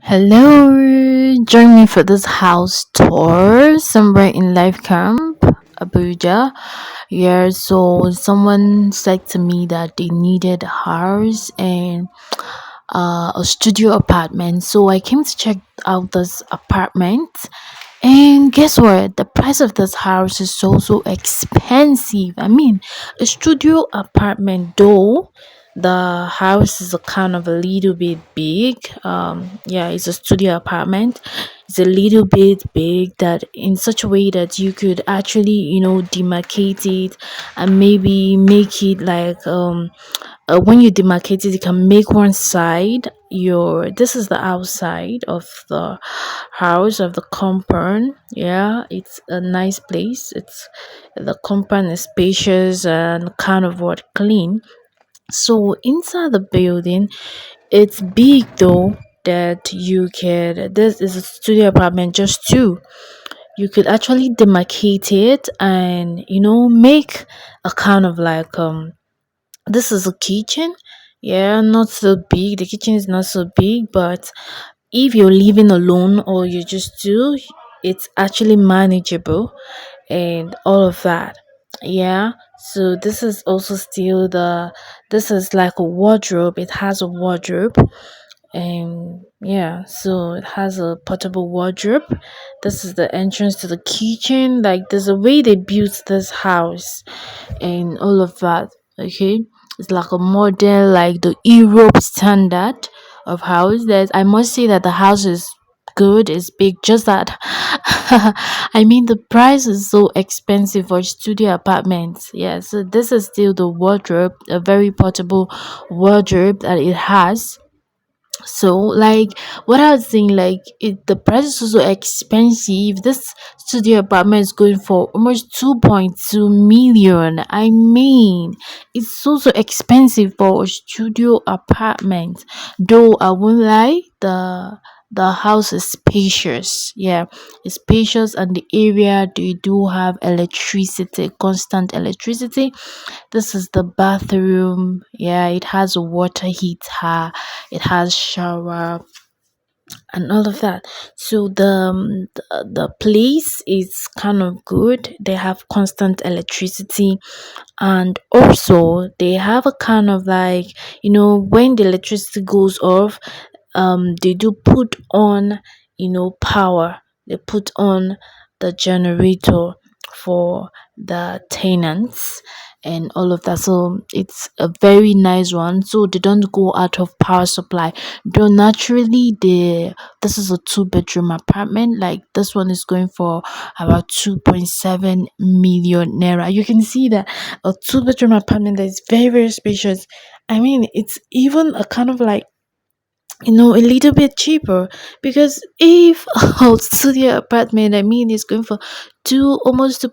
Hello, join me for this house tour somewhere in Life Camp, Abuja. Yeah, so someone said to me that they needed a house and a studio apartment. So I came to check out this apartment, and guess what? The price of this house is so expensive. I mean, a studio apartment, though the house is a kind of a little bit big. Yeah, it's a studio apartment. It's a little bit big that in such a way that you could actually, demarcate it and maybe make it like when you demarcate it, you can make one side your this is the outside of the house of the compound. Yeah, it's a nice place. It's the compound is spacious and kind of what clean. So inside the building, it's big though that you can this is a studio apartment just two. You could actually demarcate it and make a kind of like this is a kitchen. Yeah, not so big. The kitchen is not so big, but if you're living alone or you just two, it's actually manageable and all of that. Yeah. So this is also still the this is like a wardrobe. It has a wardrobe, and yeah, so it has a portable wardrobe. This is the entrance to the kitchen. Like there's a way they built this house and all of that. Okay, it's like a model, like the Europe standard of house. That I must say that the house is good, it's big, just that I mean the price is so expensive for studio apartments. Yeah, so this is still the wardrobe, a very portable wardrobe that it has. So like what I was saying, like the price is also expensive. This studio apartment is going for almost 2.2 million. I mean, it's so expensive for a studio apartment. Though I won't lie, the house is spacious. Yeah, it's spacious, and the area they do have electricity, constant electricity. This is the bathroom. Yeah, it has a water heater, it has shower and all of that. So the place is kind of good. They have constant electricity, and also they have a kind of like, when the electricity goes off, they do put on, power. They put on the generator for the tenants and all of that. So it's a very nice one, so they don't go out of power supply. Though naturally this is a two-bedroom apartment. Like this one is going for about 2.7 million naira. You can see that a two-bedroom apartment that is very spacious. I mean, it's even a kind of like, a little bit cheaper, because if a studio apartment, I mean, is going for two almost 2.